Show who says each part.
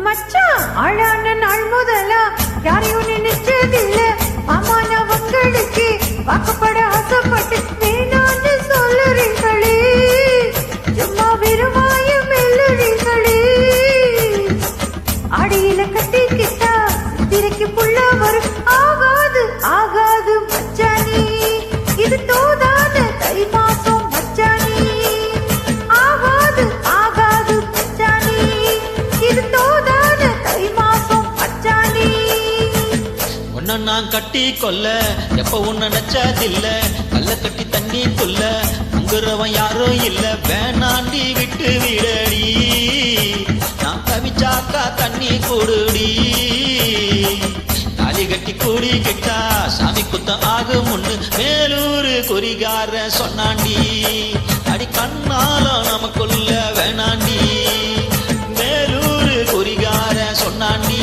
Speaker 1: மச்சான் ஆளான நாள் முதலா யாரையும் நினைச்சதில்ல. மாமானவங்களுக்கு வாக்கப்பட ஆசைப்பட்டு வேணான்னு சொல்லுறீங்களே, சும்மா விரும்பாய மெல்லுறீங்களே. அடியில கட்டிக்கிட்டா திரைக்கு புள்ள வரும். ஆகாது ஆகாது மச்சானி, இது தோதான தை மாசம் மச்சானி. ஆகாது ஆகாது மச்சானி, இது தோதான தை மாசம் மச்சானி.
Speaker 2: உன்ன நான் கட்டி கொல்ல எப்ப உன்ன நினைச்சதில்ல. கல்ல கட்டி தண்ணி கொல்ல உங்குறவன் யாரும் இல்ல. வேணாண்டி விட்டு விடடி, நான் தவிச்சாக்கா தண்ணி கூடுடி. தாலி கட்டி கூடி கிட்டா சாமி குத்தம் ஆகும் முன்னு மேலூரு குறிகார சொன்னாண்டி. அடி கண்ணாலும் நமக்குள்ள வேணாண்டி, மேலூரு குறிகார சொன்னாண்டி.